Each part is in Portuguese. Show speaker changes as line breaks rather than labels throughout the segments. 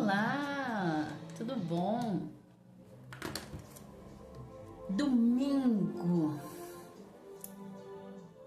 Olá, tudo bom? Domingo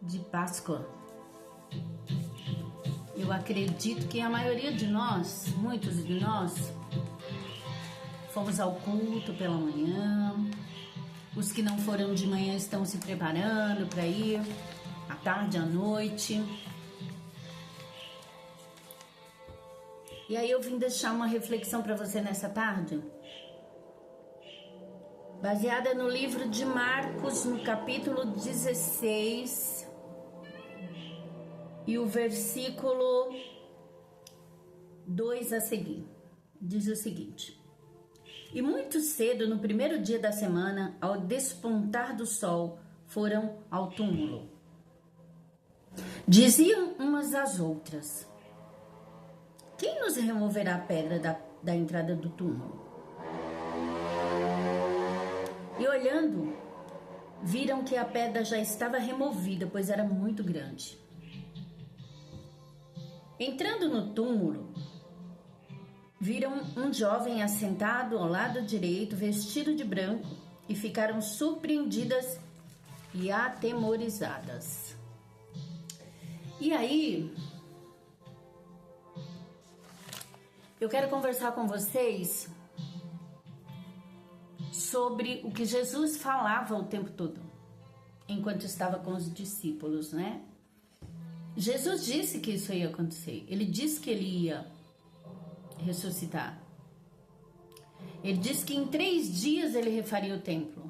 de Páscoa. Eu acredito que a maioria de nós, muitos de nós, fomos ao culto pela manhã. Os que não foram de manhã estão se preparando para ir à tarde, à noite. E aí eu vim deixar uma reflexão para você nessa tarde, baseada no livro de Marcos, no capítulo 16, e o versículo 2 a seguir. Diz o seguinte: E muito cedo, no primeiro dia da semana, ao despontar do sol, foram ao túmulo. Diziam umas às outras: Quem nos removerá a pedra da entrada do túmulo? E olhando, viram que a pedra já estava removida, pois era muito grande. Entrando no túmulo, viram um jovem assentado ao lado direito, vestido de branco, e ficaram surpreendidas e atemorizadas. E aí, eu quero conversar com vocês sobre o que Jesus falava o tempo todo, enquanto estava com os discípulos, né? Jesus disse que isso ia acontecer. Ele disse que ele ia ressuscitar. Ele disse que em 3 dias ele refaria o templo.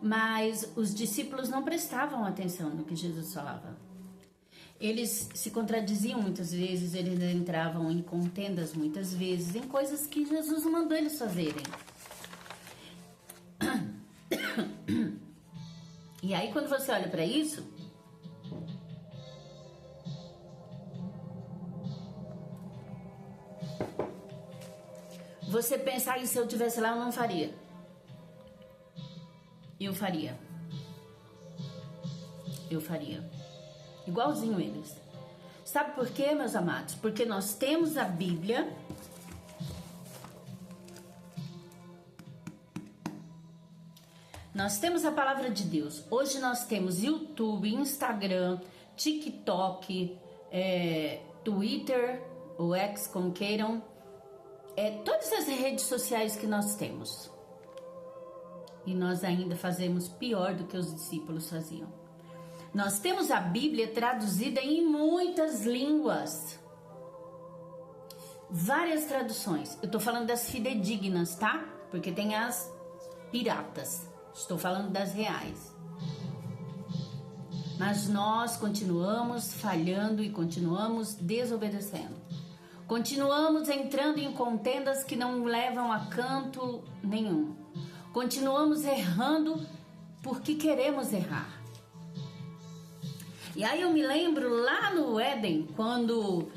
Mas os discípulos não prestavam atenção no que Jesus falava. Eles se contradiziam muitas vezes, eles entravam em contendas muitas vezes, em coisas que Jesus mandou eles fazerem. E aí quando você olha para isso, você pensa, se eu tivesse lá eu não faria. Eu faria. Igualzinho eles. Sabe por quê, meus amados? Porque nós temos a Bíblia. Nós temos a palavra de Deus. Hoje nós temos YouTube, Instagram, TikTok, Twitter, ou X, como queiram. Todas as redes sociais que nós temos. E nós ainda fazemos pior do que os discípulos faziam. Nós temos a Bíblia traduzida em muitas línguas. Várias traduções. Eu tô falando das fidedignas, tá? Porque tem as piratas. Estou falando das reais. Mas nós continuamos falhando e continuamos desobedecendo. Continuamos entrando em contendas que não levam a canto nenhum. Continuamos errando porque queremos errar. E aí eu me lembro lá no Éden, quando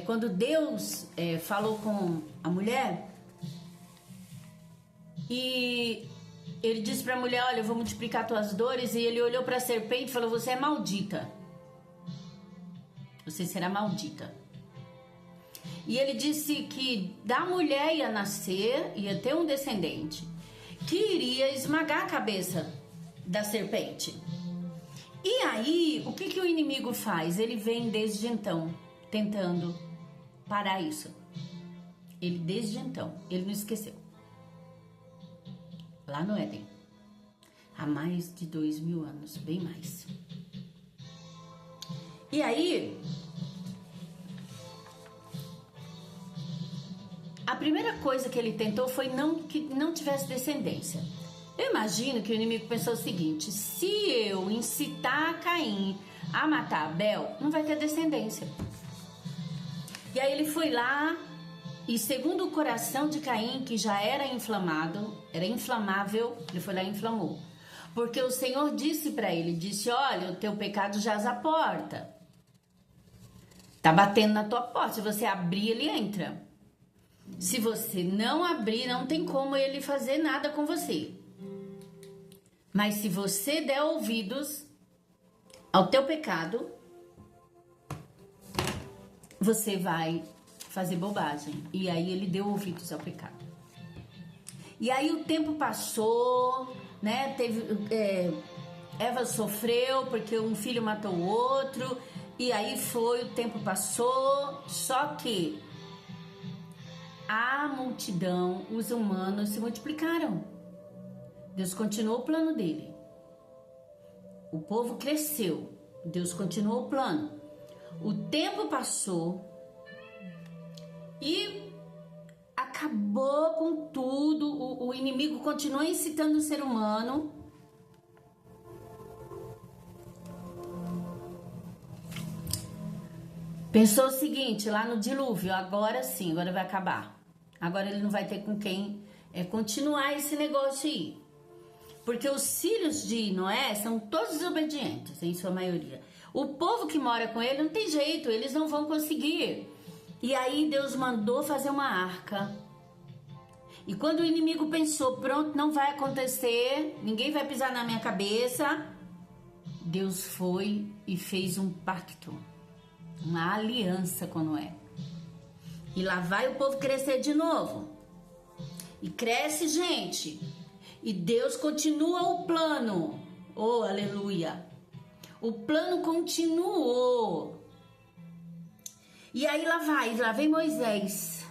quando Deus falou com a mulher, e ele disse para a mulher, olha, eu vou multiplicar tuas dores, e ele olhou para a serpente e falou, você é maldita. Você será maldita. E ele disse que da mulher ia nascer, ia ter um descendente, que iria esmagar a cabeça da serpente. E aí, o que o inimigo faz? Ele vem desde então, tentando parar isso. Desde então, ele não esqueceu. Lá no Éden. Há mais de 2000 anos, bem mais. E aí, a primeira coisa que ele tentou foi que não tivesse descendência. Eu imagino que o inimigo pensou o seguinte, se eu incitar Caim a matar Abel, não vai ter descendência. E aí ele foi lá e, segundo o coração de Caim, que já era inflamável, ele foi lá e inflamou. Porque o Senhor disse para ele, olha, o teu pecado jaz à porta. Tá batendo na tua porta, se você abrir, ele entra. Se você não abrir, não tem como ele fazer nada com você. Mas se você der ouvidos ao teu pecado, você vai fazer bobagem. E aí ele deu ouvidos ao pecado. E aí o tempo passou, né? Eva sofreu porque um filho matou o outro. E aí o tempo passou. Só que a multidão, os humanos se multiplicaram. Deus continuou o plano dele. O povo cresceu. Deus continuou o plano. O tempo passou e acabou com tudo. O inimigo continuou incitando o ser humano. Pensou o seguinte, lá no dilúvio, agora sim, agora vai acabar. Agora ele não vai ter com quem continuar esse negócio aí. Porque os filhos de Noé são todos desobedientes, em sua maioria. O povo que mora com ele não tem jeito, eles não vão conseguir. E aí Deus mandou fazer uma arca. E quando o inimigo pensou, pronto, não vai acontecer, ninguém vai pisar na minha cabeça, Deus foi e fez um pacto, uma aliança com Noé. E lá vai o povo crescer de novo. E cresce, gente. E Deus continua o plano. Oh, aleluia. O plano continuou. E aí lá vem Moisés.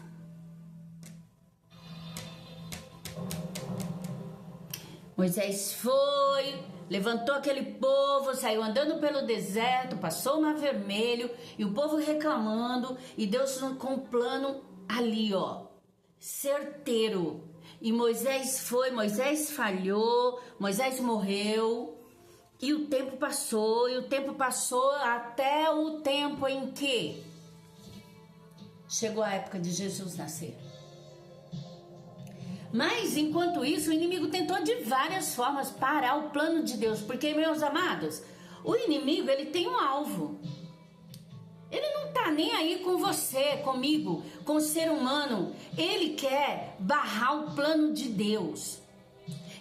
Moisés foi, levantou aquele povo, saiu andando pelo deserto, passou o Mar Vermelho, e o povo reclamando, e Deus com um plano ali, ó, certeiro. E Moisés foi, Moisés falhou, Moisés morreu, e o tempo passou até o tempo em que chegou a época de Jesus nascer. Mas, enquanto isso, o inimigo tentou de várias formas parar o plano de Deus. Porque, meus amados, o inimigo, ele tem um alvo. Ele não tá nem aí com você, comigo, com o ser humano. Ele quer barrar o plano de Deus.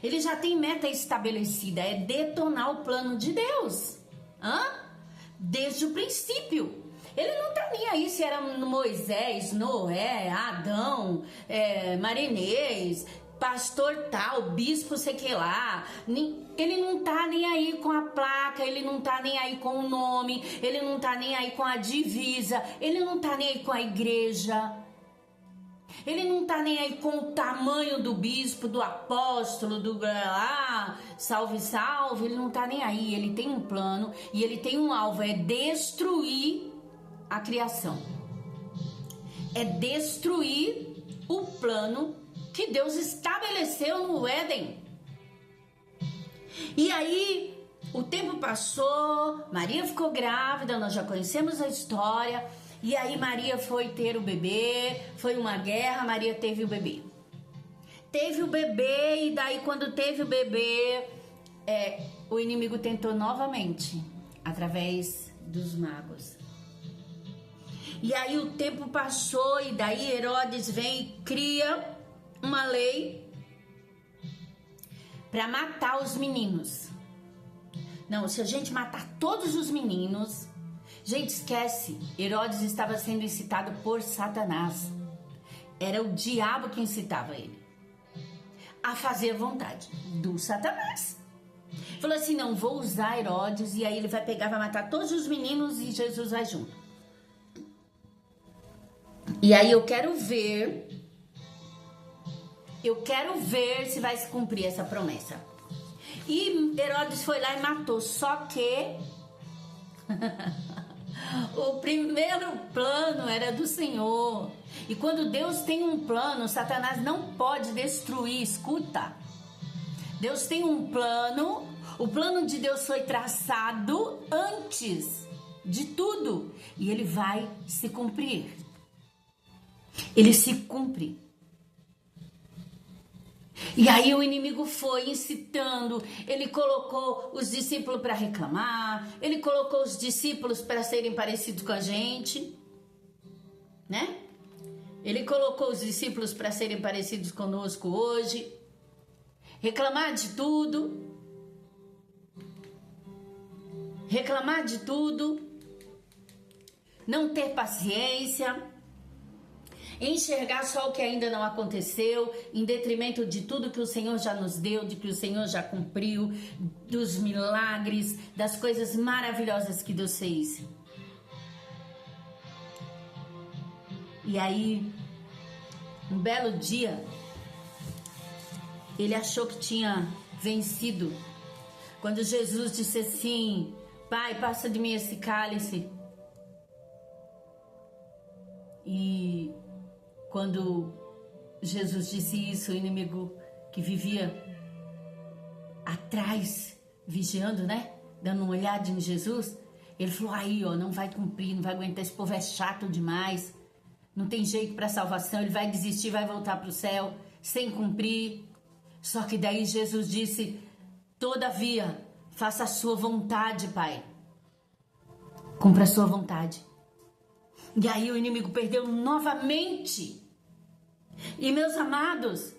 Ele já tem meta estabelecida, é detonar o plano de Deus. Desde o princípio. Ele não tá nem aí se era Moisés, Noé, Adão, Marinês, pastor tal, bispo sei que lá. Ele não tá nem aí com a placa, ele não tá nem aí com o nome, ele não tá nem aí com a divisa, ele não tá nem aí com a igreja. Ele não tá nem aí com o tamanho do bispo, do apóstolo, salve, salve. Ele não tá nem aí, ele tem um plano e ele tem um alvo, é destruir a criação. É destruir o plano que Deus estabeleceu no Éden. E aí, o tempo passou, Maria ficou grávida, nós já conhecemos a história. E aí Maria foi ter o bebê, foi uma guerra, Maria teve o bebê. Teve o bebê e daí quando teve o bebê, o inimigo tentou novamente, através dos magos. E aí o tempo passou e daí Herodes vem e cria uma lei para matar os meninos. Não, se a gente matar todos os meninos... Gente, esquece, Herodes estava sendo incitado por Satanás. Era o diabo que incitava ele a fazer a vontade do Satanás. Falou assim, não, vou usar Herodes, e aí ele vai pegar, vai matar todos os meninos e Jesus vai junto. E aí eu quero ver se vai se cumprir essa promessa. E Herodes foi lá e matou, só que... O primeiro plano era do Senhor. E quando Deus tem um plano, Satanás não pode destruir. Escuta. Deus tem um plano. O plano de Deus foi traçado antes de tudo. E ele vai se cumprir. Ele se cumpre. E aí o inimigo foi incitando, ele colocou os discípulos para reclamar, ele colocou os discípulos para serem parecidos com a gente, né? Ele colocou os discípulos para serem parecidos conosco hoje, reclamar de tudo, não ter paciência, enxergar só o que ainda não aconteceu, em detrimento de tudo que o Senhor já nos deu, de que o Senhor já cumpriu, dos milagres, das coisas maravilhosas que Deus fez. E aí, um belo dia, ele achou que tinha vencido, quando Jesus disse assim: Pai, passa de mim esse cálice. E quando Jesus disse isso, o inimigo que vivia atrás, vigiando, né? Dando uma olhada em Jesus, ele falou: aí, ó, não vai cumprir, não vai aguentar, esse povo é chato demais, não tem jeito para salvação, ele vai desistir, vai voltar para o céu sem cumprir. Só que daí Jesus disse: todavia, faça a sua vontade, Pai. Cumpra a sua vontade. E aí o inimigo perdeu novamente. E meus amados,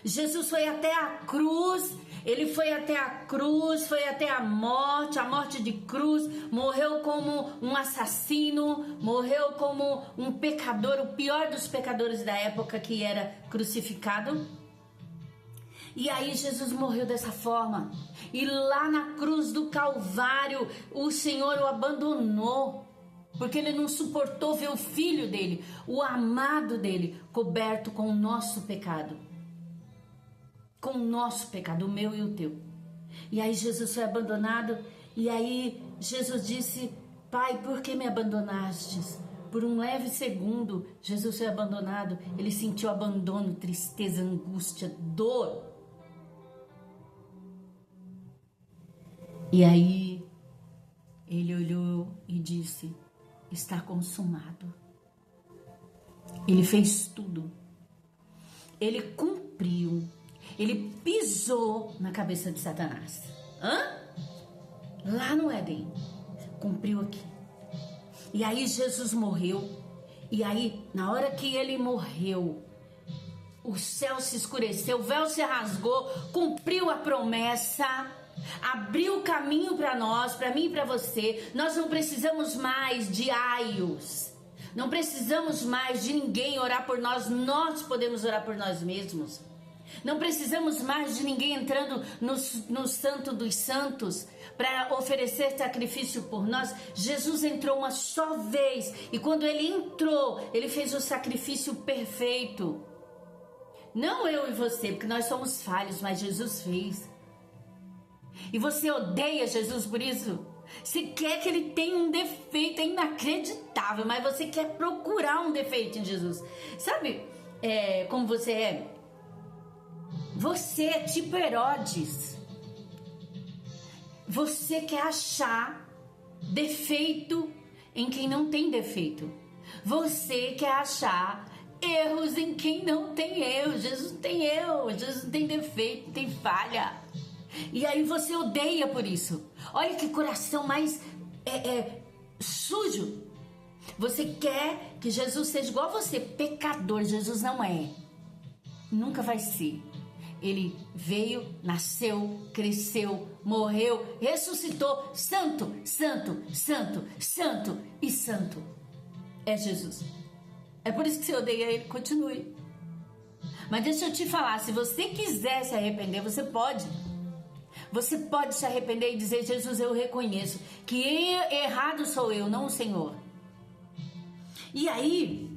Jesus foi até a cruz, ele foi até a cruz, foi até a morte de cruz, morreu como um assassino, morreu como um pecador, o pior dos pecadores da época, que era crucificado. E aí Jesus morreu dessa forma, e lá na cruz do Calvário, o Senhor o abandonou, porque ele não suportou ver o filho dele, o amado dele, coberto com o nosso pecado. Com o nosso pecado, o meu e o teu. E aí Jesus foi abandonado, e aí Jesus disse: Pai, por que me abandonastes? Por um leve segundo, Jesus foi abandonado, ele sentiu abandono, tristeza, angústia, dor. E aí ele olhou e disse: está consumado. Ele fez tudo. Ele cumpriu. Ele pisou na cabeça de Satanás. Lá no Éden. Cumpriu aqui. E aí Jesus morreu. E aí, na hora que ele morreu, o céu se escureceu, o véu se rasgou, cumpriu a promessa, abriu o caminho para nós, para mim e para você. Nós não precisamos mais de aios, não precisamos mais de ninguém orar por nós, nós podemos orar por nós mesmos. Não precisamos mais de ninguém entrando no Santo dos Santos para oferecer sacrifício por nós. Jesus entrou uma só vez, e quando ele entrou, ele fez o sacrifício perfeito. Não eu e você, porque nós somos falhos, mas Jesus fez. E você odeia Jesus por isso? Você quer que ele tenha um defeito, é inacreditável, mas você quer procurar um defeito em Jesus. Sabe como você é? Você é tipo Herodes. Você quer achar defeito em quem não tem defeito. Você quer achar erros em quem não tem erro. Jesus não tem erro, Jesus não tem defeito, não tem falha. E aí você odeia por isso. Olha que coração mais sujo. Você quer que Jesus seja igual a você, pecador. Jesus não é. Nunca vai ser. Ele veio, nasceu, cresceu, morreu, ressuscitou, santo, santo, santo, santo e santo. É Jesus. É por isso que você odeia ele, continue. Mas deixa eu te falar, se você quiser se arrepender, você pode. Você pode se arrepender e dizer: Jesus, eu reconheço que errado sou eu, não o Senhor. E aí,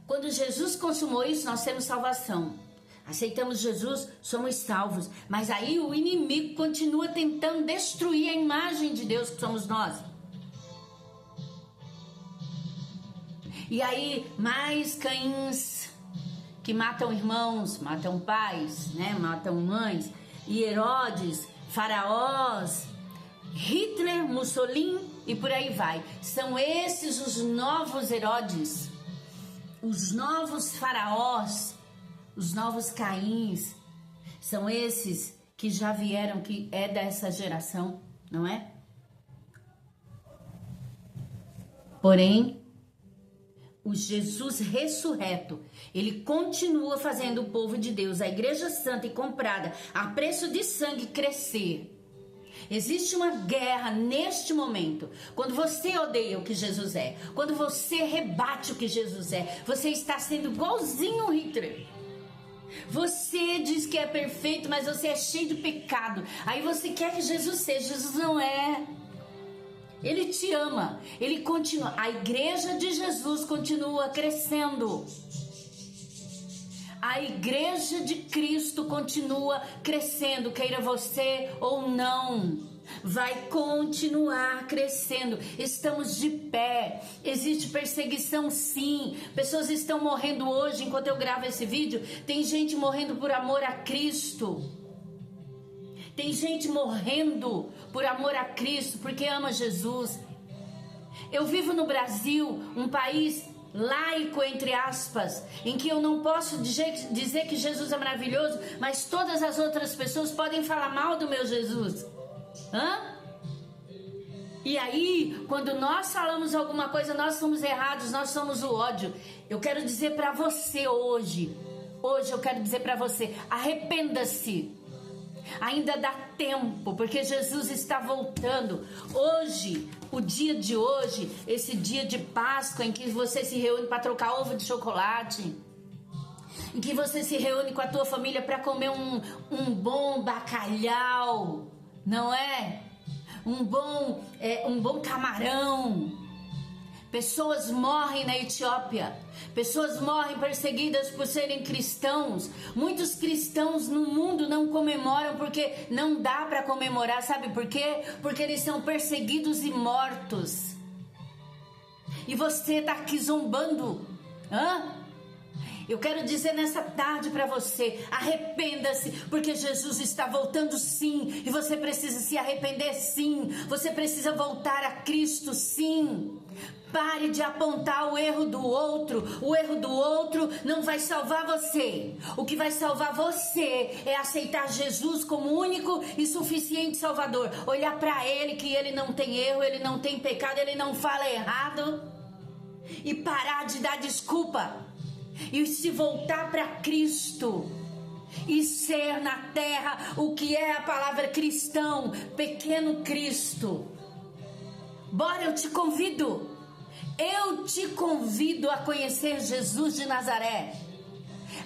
quando Jesus consumou isso, nós temos salvação. Aceitamos Jesus, somos salvos. Mas aí o inimigo continua tentando destruir a imagem de Deus que somos nós. E aí, mais Caíns que matam irmãos, matam pais, né? Matam mães. E Herodes, faraós, Hitler, Mussolini e por aí vai. São esses os novos Herodes, os novos faraós, os novos Caíns. São esses que já vieram, que é dessa geração, não é? Porém, o Jesus ressurreto, ele continua fazendo o povo de Deus, a igreja santa e comprada, a preço de sangue, crescer. Existe uma guerra neste momento. Quando você odeia o que Jesus é, quando você rebate o que Jesus é, você está sendo igualzinho Hitler. Você diz que é perfeito, mas você é cheio de pecado. Aí você quer que Jesus seja. Jesus não é. Ele te ama. Ele continua. A igreja de Jesus continua crescendo. A igreja de Cristo continua crescendo, queira você ou não. Vai continuar crescendo. Estamos de pé. Existe perseguição, sim. Pessoas estão morrendo hoje enquanto eu gravo esse vídeo. Tem gente morrendo por amor a Cristo. Tem gente morrendo por amor a Cristo porque ama Jesus. Eu vivo no Brasil, um país laico, entre aspas, em que eu não posso dizer que Jesus é maravilhoso, mas todas as outras pessoas podem falar mal do meu Jesus. E aí, quando nós falamos alguma coisa, nós somos errados, nós somos o ódio. Eu quero dizer para você hoje eu quero dizer para você, arrependa-se. Ainda dá tempo, porque Jesus está voltando. Hoje, o dia de hoje, esse dia de Páscoa, em que você se reúne para trocar ovo de chocolate, em que você se reúne com a tua família para comer um bom bacalhau, não é? Um bom camarão. Pessoas morrem na Etiópia. Pessoas morrem perseguidas por serem cristãos. Muitos cristãos no mundo não comemoram porque não dá para comemorar. Sabe por quê? Porque eles são perseguidos e mortos. E você está aqui zombando. Eu quero dizer nessa tarde para você, arrependa-se, porque Jesus está voltando sim, e você precisa se arrepender sim, você precisa voltar a Cristo sim. Pare de apontar o erro do outro não vai salvar você. O que vai salvar você é aceitar Jesus como único e suficiente Salvador, olhar para Ele que Ele não tem erro, Ele não tem pecado, Ele não fala errado, e parar de dar desculpa. E se voltar para Cristo e ser na terra o que é a palavra cristão, pequeno Cristo. Bora, eu te convido a conhecer Jesus de Nazaré.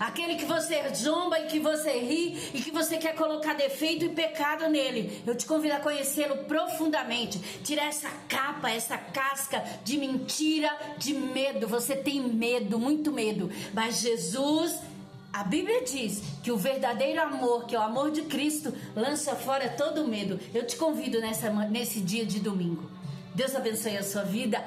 Aquele que você zomba e que você ri e que você quer colocar defeito e pecado nele. Eu te convido a conhecê-lo profundamente. Tirar essa capa, essa casca de mentira, de medo. Você tem medo, muito medo. Mas Jesus, a Bíblia diz que o verdadeiro amor, que é o amor de Cristo, lança fora todo medo. Eu te convido nesse dia de domingo. Deus abençoe a sua vida.